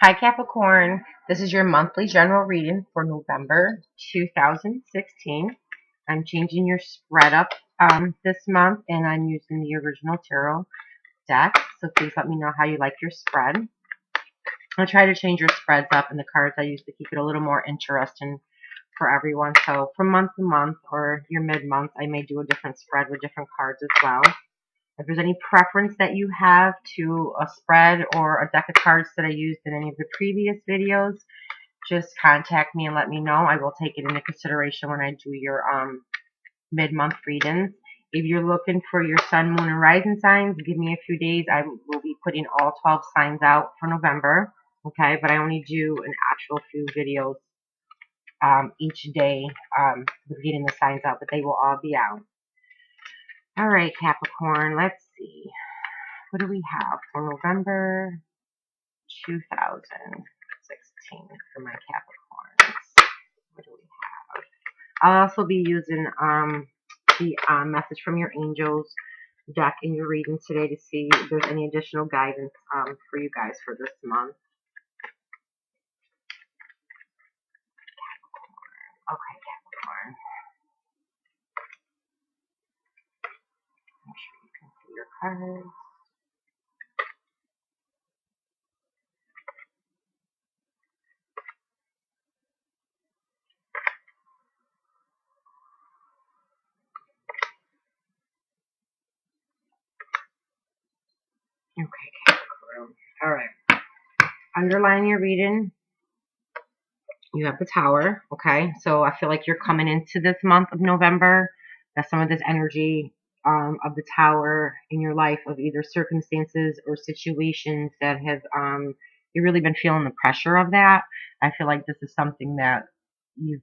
Hi Capricorn, this is your monthly general reading for November 2016. I'm changing your spread up this month and I'm using the original tarot deck, so please let me know how you like your spread. I'll try to change your spreads up and the cards I use to keep it a little more interesting for everyone. So from month to month or your mid-month, I may do a different spread with different cards as well. If there's any preference that you have to a spread or a deck of cards that I used in any of the previous videos, just contact me and let me know. I will take it into consideration when I do your mid-month readings. If you're looking for your sun, moon, and rising signs, give me a few days. I will be putting all 12 signs out for November. Okay, but I only do an actual few videos each day with getting the signs out, but they will all be out. All right, Capricorn, let's see. What do we have for November 2016 for my Capricorns? What do we have? I'll also be using the message from your angels deck in your reading today to see if there's any additional guidance for you guys for this month. Okay, Capricorn. Make sure you can see your cards. Okay, Capricorn. All right. Underline your reading. You have the Tower, okay? So I feel like you're coming into this month of November. That some of this energy of the Tower in your life, of either circumstances or situations that have you've really been feeling the pressure of that. I feel like this is something that you've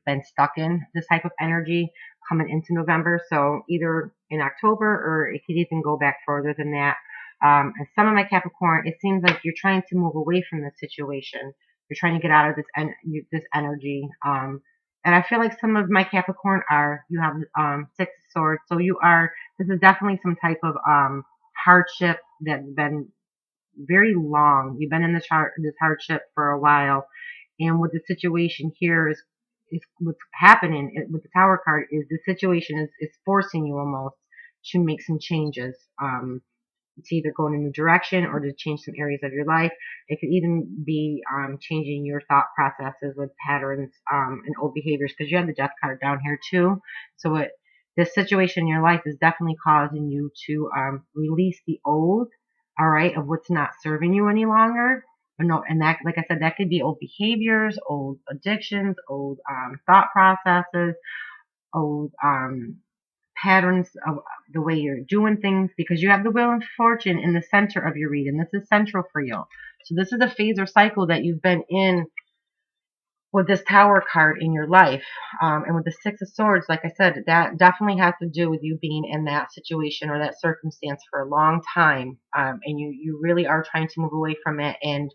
been stuck in, this type of energy coming into November. So either in October, or it could even go back further than that. And some of my Capricorn, it seems like you're trying to move away from this situation. You're trying to get out of this energy. And I feel like some of my Capricorn you have Six of Swords. So this is definitely some type of hardship that's been very long. You've been in this hardship for a while. And what the situation here is what's happening with the Tower card is the situation is forcing you almost to make some changes. To either go in a new direction or to change some areas of your life. It could even be changing your thought processes with patterns and old behaviors, because you have the Death card down here too. So this situation in your life is definitely causing you to release the old, all right, of what's not serving you any longer. But no, and that, like I said, that could be old behaviors, old addictions, old thought processes, old patterns of the way you're doing things, because you have the Wheel of Fortune in the center of your reading. This is central for you. So this is a phase or cycle that you've been in with this Tower card in your life. And with the Six of Swords, like I said, that definitely has to do with you being in that situation or that circumstance for a long time. And you really are trying to move away from it. And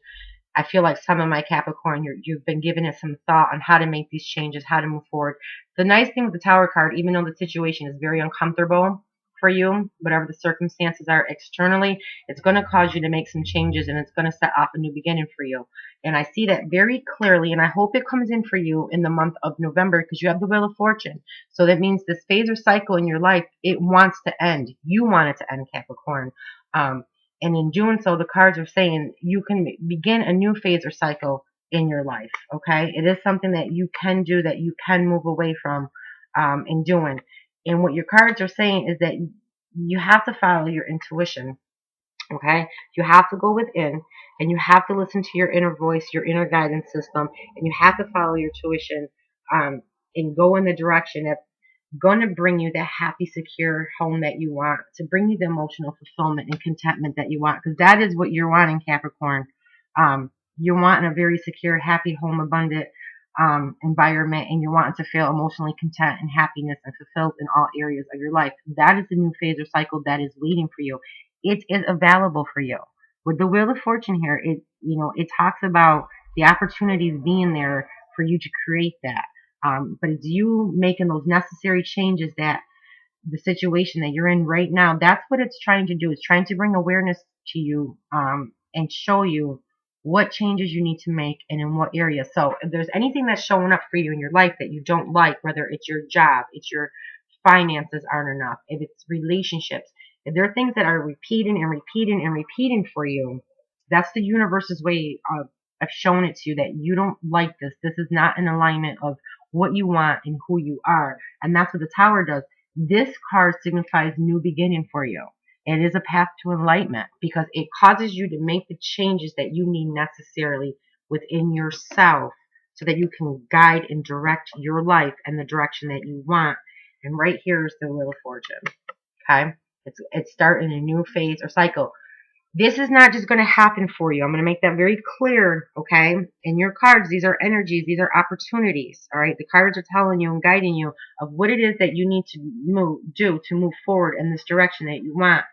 I feel like some of my Capricorn, you've been giving it some thought on how to make these changes, how to move forward. The nice thing with the Tower card, even though the situation is very uncomfortable for you, whatever the circumstances are externally, it's going to cause you to make some changes, and it's going to set off a new beginning for you. And I see that very clearly, and I hope it comes in for you in the month of November, because you have the Wheel of Fortune. So that means this phase or cycle in your life, it wants to end. You want it to end, Capricorn. And in doing so, the cards are saying you can begin a new phase or cycle in your life, okay? It is something that you can do, that you can move away from in doing. And what your cards are saying is that you have to follow your intuition, okay? You have to go within, and you have to listen to your inner voice, your inner guidance system, and you have to follow your tuition and go in the direction that's going to bring you that happy, secure home that you want, to bring you the emotional fulfillment and contentment that you want, because that is what you're wanting, Capricorn. You're wanting a very secure, happy home, abundant environment, and you're wanting to feel emotionally content and happiness and fulfilled in all areas of your life. That is the new phase or cycle that is waiting for you. It is available for you. With the Wheel of Fortune here, it talks about the opportunities being there for you to create that. But it's you making those necessary changes, that the situation that you're in right now, that's what it's trying to do. It's trying to bring awareness to you and show you what changes you need to make and in what area. So if there's anything that's showing up for you in your life that you don't like, whether it's your job, it's your finances aren't enough, if it's relationships, if there are things that are repeating and repeating and repeating for you, that's the universe's way of showing it to you that you don't like this. This is not in alignment of what you want and who you are. And that's what the Tower does. This card signifies new beginning for you. It is a path to enlightenment because it causes you to make the changes that you need necessarily within yourself so that you can guide and direct your life in the direction that you want. And right here is the Wheel of Fortune. Okay? It's starting a new phase or cycle. This is not just going to happen for you. I'm going to make that very clear, okay? In your cards, these are energies. These are opportunities, all right? The cards are telling you and guiding you of what it is that you need to do to move forward in this direction that you want.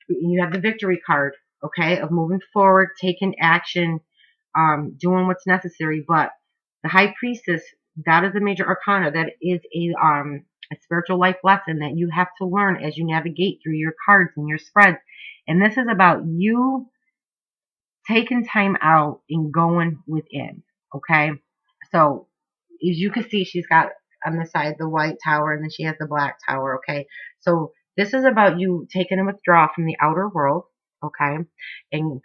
You have the Victory card, okay, of moving forward, taking action, doing what's necessary. But the High Priestess, that is a major arcana. That is a spiritual life lesson that you have to learn as you navigate through your cards and your spreads. And this is about you taking time out and going within, okay? So as you can see, she's got on the side the white tower and then she has the black tower, okay? So this is about you taking a withdrawal from the outer world, okay? And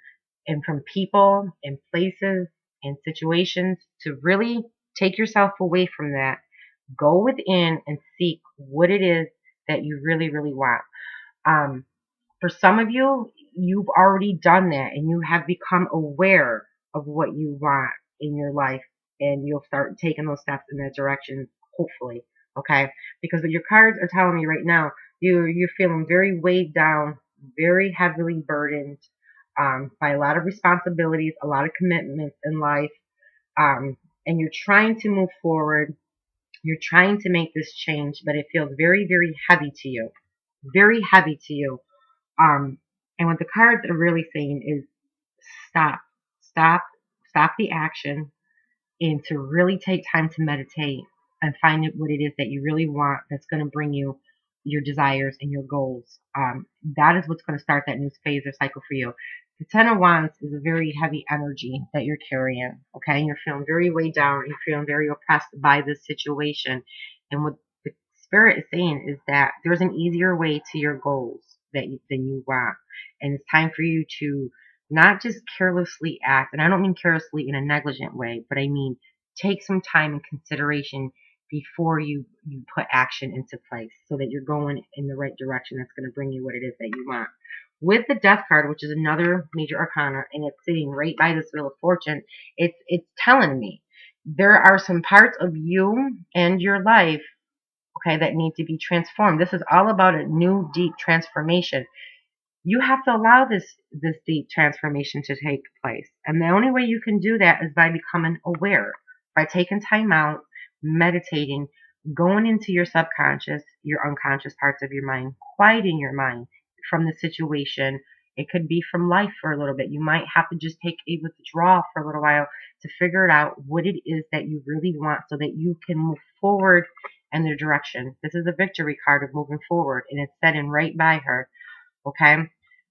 from people and places and situations to really take yourself away from that. Go within and seek what it is that you really, really want. For some of you, you've already done that and you have become aware of what you want in your life and you'll start taking those steps in that direction, hopefully, okay? Because what your cards are telling me right now, you're feeling very weighed down, very heavily burdened by a lot of responsibilities, a lot of commitments in life, and you're trying to move forward. You're trying to make this change, but it feels very, very heavy to you. Very heavy to you. And what the cards are really saying is stop the action and to really take time to meditate and find what it is that you really want that's going to bring you your desires and your goals. That is what's going to start that new phase or cycle for you. The Ten of Wands is a very heavy energy that you're carrying, okay? And you're feeling very weighed down. You're feeling very oppressed by this situation. And what the Spirit is saying is that there's an easier way to your goals than you want. And it's time for you to not just carelessly act. And I don't mean carelessly in a negligent way, but I mean take some time and consideration before you put action into place so that you're going in the right direction that's going to bring you what it is that you want. With the Death card, which is another major arcana, and it's sitting right by this Wheel of Fortune, it's telling me there are some parts of you and your life, okay, that need to be transformed. This is all about a new, deep transformation. You have to allow this deep transformation to take place. And the only way you can do that is by becoming aware, by taking time out, meditating, going into your subconscious, your unconscious parts of your mind, quieting your mind from the situation. It could be from life for a little bit. You might have to just take a withdrawal for a little while to figure out what it is that you really want so that you can move forward in their direction. This is a Victory card of moving forward, and it's setting right by her, okay?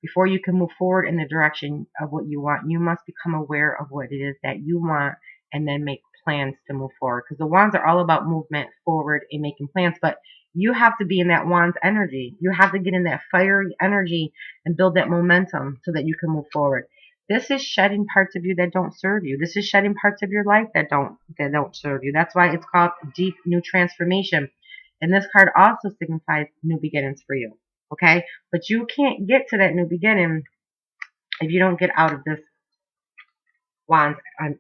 Before you can move forward in the direction of what you want, you must become aware of what it is that you want and then make plans to move forward. Because the wands are all about movement forward and making plans, but you have to be in that wand's energy. You have to get in that fiery energy and build that momentum so that you can move forward. This is shedding parts of you that don't serve you. This is shedding parts of your life that don't serve you. That's why it's called deep new transformation. And this card also signifies new beginnings for you. Okay? But you can't get to that new beginning if you don't get out of this wand's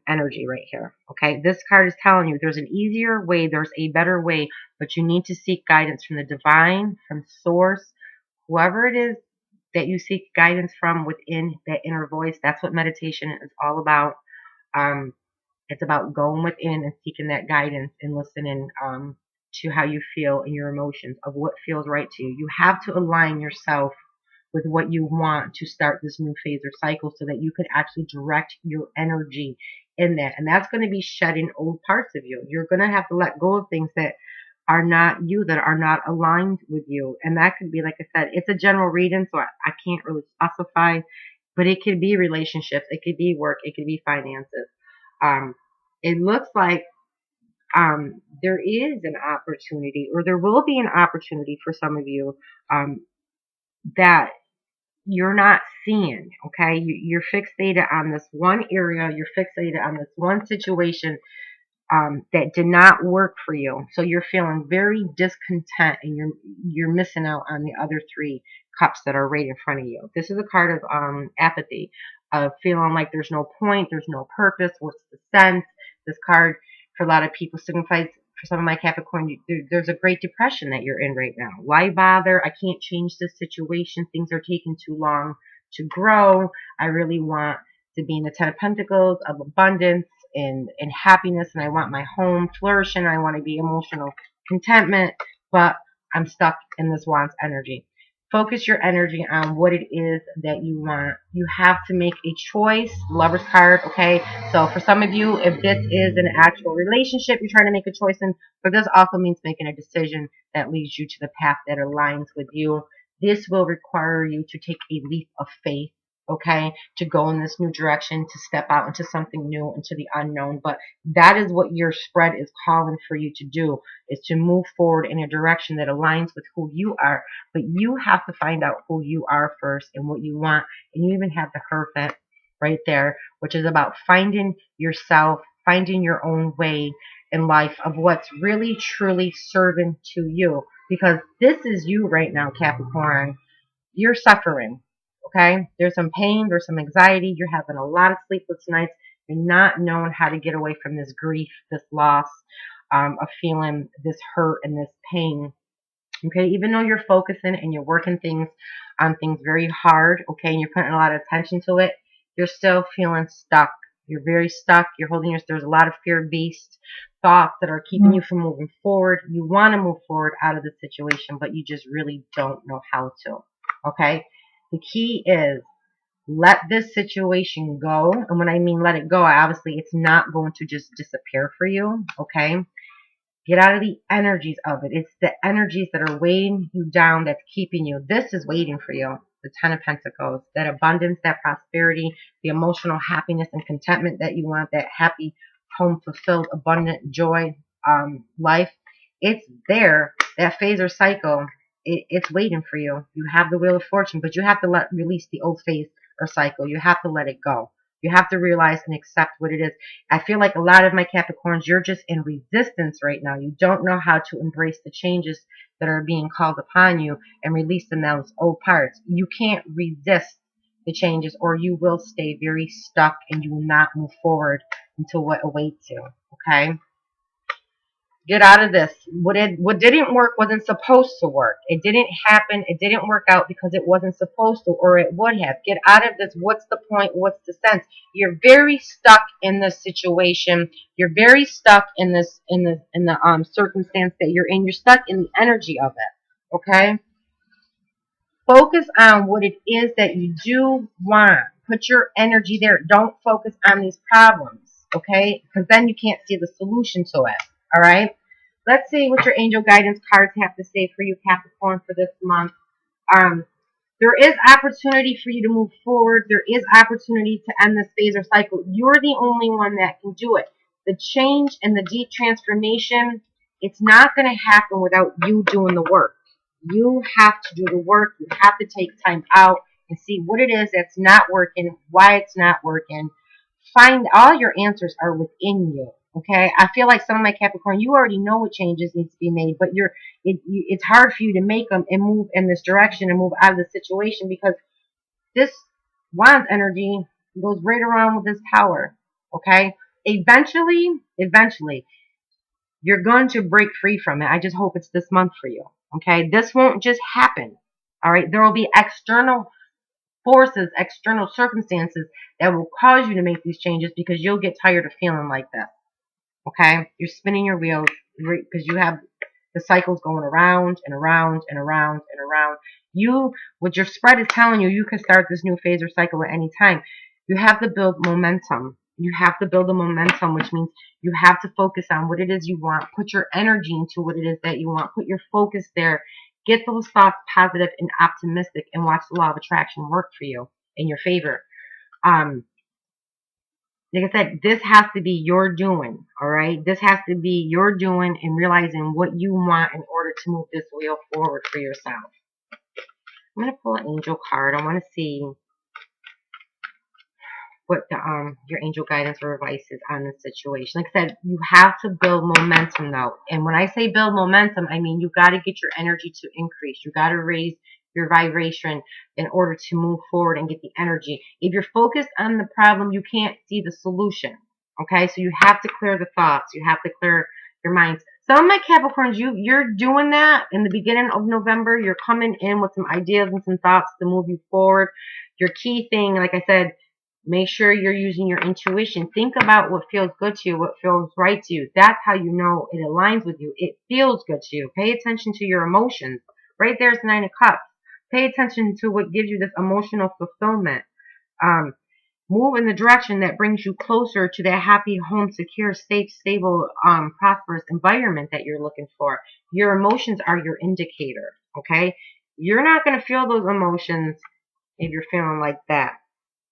energy right here. Okay? This card is telling you there's an easier way, there's a better way, but you need to seek guidance from the divine, from source, whoever it is that you seek guidance from within that inner voice. That's what meditation is all about. It's about going within and seeking that guidance and listening to how you feel and your emotions of what feels right to you. You have to align yourself with what you want to start this new phase or cycle so that you could actually direct your energy in that. And that's going to be shedding old parts of you. You're going to have to let go of things that are not you, that are not aligned with you. And that could be, like I said, it's a general reading, so I can't really specify, But it could be relationships, it could be work, it could be finances. It looks like there is an opportunity, or there will be an opportunity for some of you that you're not seeing. Okay, you're fixated on this one area, you're fixated on this one situation that did not work for you. So you're feeling very discontent, and you're missing out on the other 3 cups that are right in front of you. This is a card of apathy, of feeling like there's no point, there's no purpose. What's the sense? This card for a lot of people signifies, for some of my Capricorn, there's a great depression that you're in right now. Why bother? I can't change this situation. Things are taking too long to grow. I really want to be in the 10 of Pentacles, of abundance and happiness, and I want my home flourishing. I want to be emotional contentment, but I'm stuck in this Wands energy. Focus your energy on what it is that you want. You have to make a choice. Lover's card, okay? So for some of you, if this is an actual relationship you're trying to make a choice in, but this also means making a decision that leads you to the path that aligns with you. This will require you to take a leap of faith, okay, to go in this new direction, to step out into something new, into the unknown. But that is what your spread is calling for you to do, is to move forward in a direction that aligns with who you are. But you have to find out who you are first and what you want. And you even have the Hermit right there, which is about finding yourself, finding your own way in life of what's really truly serving to you. Because this is you right now, Capricorn. You're suffering. Okay, there's some pain, there's some anxiety, you're having a lot of sleepless nights, you're not knowing how to get away from this grief, this loss, of feeling this hurt and this pain. Okay, even though you're focusing and you're working things on things very hard, okay, and you're putting a lot of attention to it, you're still feeling stuck. You're very stuck. You're holding there's a lot of fear-based thoughts that are keeping you from moving forward. You want to move forward out of the situation, but you just really don't know how to. Okay? The key is let this situation go. And when I mean let it go, obviously it's not going to just disappear for you. Okay? Get out of the energies of it. It's the energies that are weighing you down that's keeping you. This is waiting for you. The 10 of Pentacles. That abundance, that prosperity, the emotional happiness and contentment that you want, that happy, home, fulfilled, abundant, joy life. It's there. That phase or cycle, it's waiting for you. You have the Wheel of Fortune, but you have to release the old phase or cycle. You have to let it go. You have to realize and accept what it is. I feel like a lot of my Capricorns, you're just in resistance right now. You don't know how to embrace the changes that are being called upon you and release them, those old parts. You can't resist the changes, or you will stay very stuck and you will not move forward into what awaits you. Okay? Get out of this. What didn't work wasn't supposed to work. It didn't happen. It didn't work out because it wasn't supposed to, or it would have. Get out of this. What's the point? What's the sense? You're very stuck in this situation. You're very stuck in this in the circumstance that you're in. You're stuck in the energy of it. Okay? Focus on what it is that you do want. Put your energy there. Don't focus on these problems. Okay? Because then you can't see the solution to it. All right? Let's see what your angel guidance cards have to say for you, Capricorn, for this month. There is opportunity for you to move forward. There is opportunity to end this phase or cycle. You're the only one that can do it. The change and the deep transformation, it's not going to happen without you doing the work. You have to do the work. You have to take time out and see what it is that's not working, why it's not working. Find all your answers are within you. Okay, I feel like some of my Capricorn, you already know what changes need to be made, but it's hard for you to make them and move in this direction and move out of the situation, because this Wands energy goes right around with this Tower. Okay, eventually, you're going to break free from it. I just hope it's this month for you. Okay, this won't just happen. All right, there will be external forces, external circumstances that will cause you to make these changes, because you'll get tired of feeling like that. Okay, you're spinning your wheels because you have the cycles going around and around and around and around. What your spread is telling you, you can start this new phase or cycle at any time. You have to build momentum. You have to build a momentum, which means you have to focus on what it is you want. Put your energy into what it is that you want. Put your focus there. Get those thoughts positive and optimistic, and watch the law of attraction work for you in your favor. Like I said, this has to be your doing, all right? This has to be your doing and realizing what you want in order to move this wheel forward for yourself. I'm going to pull an angel card. I want to see what the, your angel guidance or advice is on this situation. Like I said, you have to build momentum though. And when I say build momentum, I mean you got to get your energy to increase. You got to raise your vibration in order to move forward and get the energy. If you're focused on the problem, you can't see the solution. Okay, so you have to clear the thoughts. You have to clear your minds. Some of my Capricorns, you're doing that in the beginning of November. You're coming in with some ideas and some thoughts to move you forward. Your key thing, like I said, make sure you're using your intuition. Think about what feels good to you, what feels right to you. That's how you know it aligns with you. It feels good to you. Pay attention to your emotions. Right there's the Nine of Cups. Pay attention to what gives you this emotional fulfillment. Move in the direction that brings you closer to that happy, home, secure, safe, stable, prosperous environment that you're looking for. Your emotions are your indicator, okay? You're not going to feel those emotions if you're feeling like that.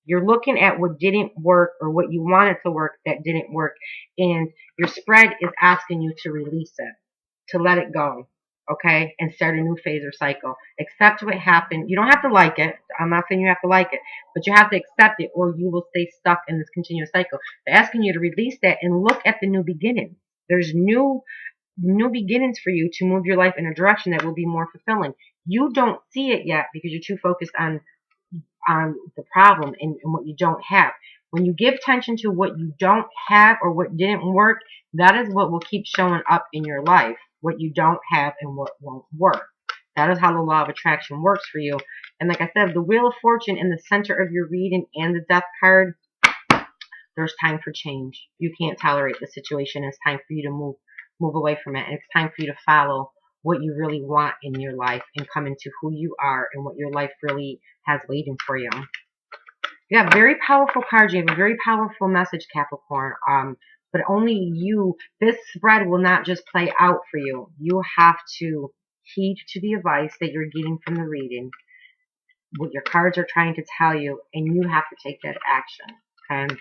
You're looking at what didn't work or what you wanted to work that didn't work. And your spread is asking you to release it, to let it go, okay? And start a new phase or cycle. Accept what happened. You don't have to like it. I'm not saying you have to like it, but you have to accept it or you will stay stuck in this continuous cycle. They're asking you to release that and look at the new beginnings. There's new beginnings for you to move your life in a direction that will be more fulfilling. You don't see it yet because you're too focused on the problem and what you don't have. When you give attention to what you don't have or what didn't work, that is what will keep showing up in your life, what you don't have and what won't work. That is how the law of attraction works for you. And like I said, the Wheel of Fortune in the center of your reading and the Death card, there's time for change. You can't tolerate the situation. It's time for you to move away from it. And it's time for you to follow what you really want in your life and come into who you are and what your life really has waiting for you. You have very powerful cards. You have a very powerful message, Capricorn. But only you, this spread will not just play out for you. You have to heed to the advice that you're getting from the reading, what your cards are trying to tell you, and you have to take that action.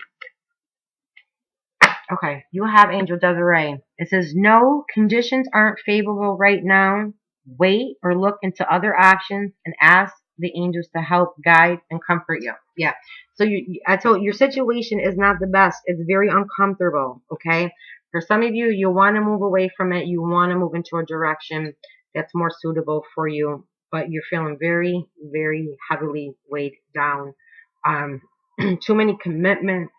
Okay, you have Angel Desiree. It says, no, conditions aren't favorable right now. Wait or look into other options and ask the angels to help guide and comfort you. Yeah. So I told you, your situation is not the best. It's very uncomfortable. Okay. For some of you, you want to move away from it. You want to move into a direction that's more suitable for you, but you're feeling very, very heavily weighed down. Too many commitments,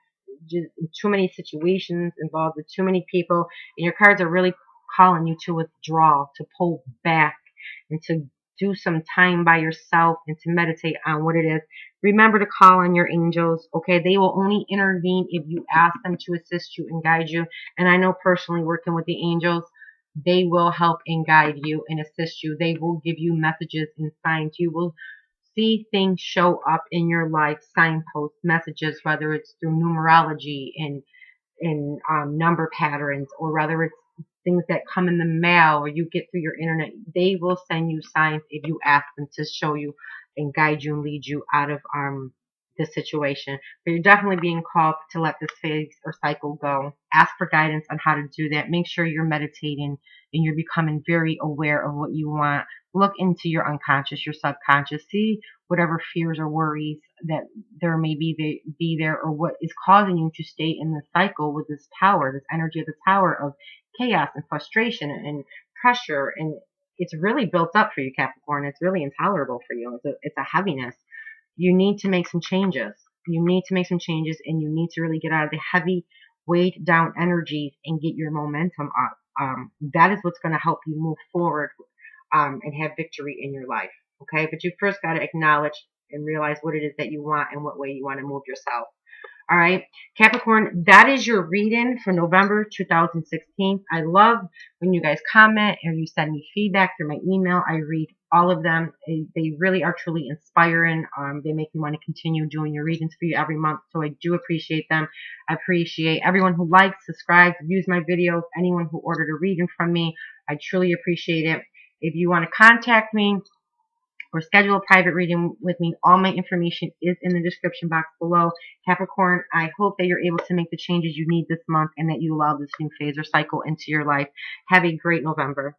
just too many situations involved with too many people, and your cards are really calling you to withdraw, to pull back, and to do some time by yourself and to meditate on what it is. Remember to call on your angels, okay? They will only intervene if you ask them to assist you and guide you. And I know personally, working with the angels, they will help and guide you and assist you. They will give you messages and signs. You will see things show up in your life, signposts, messages, whether it's through numerology and number patterns, or whether it's things that come in the mail or you get through your internet. They will send you signs if you ask them to show you and guide you and lead you out of this situation. But you're definitely being called to let this phase or cycle go. Ask for guidance on how to do that. Make sure you're meditating and you're becoming very aware of what you want. Look into your unconscious, your subconscious. See whatever fears or worries that there may be there, or what is causing you to stay in the cycle with this tower, this energy of the tower of chaos and frustration and pressure. And it's really built up for you, Capricorn. It's really intolerable for you. It's a heaviness. You need to make some changes. You need to make some changes, and you need to really get out of the heavy, weighed down energies and get your momentum up. That is what's going to help you move forward and have victory in your life. Okay, but you first got to acknowledge and realize what it is that you want and what way you want to move yourself. All right, Capricorn, that is your reading for November 2016. I love when you guys comment or you send me feedback through my email. I read all of them. They really are truly inspiring. They make me want to continue doing your readings for you every month. So I do appreciate them. I appreciate everyone who likes, subscribes, views my videos, anyone who ordered a reading from me. I truly appreciate it. If you want to contact me, or schedule a private reading with me, all my information is in the description box below. Capricorn, I hope that you're able to make the changes you need this month and that you allow this new phase or cycle into your life. Have a great November.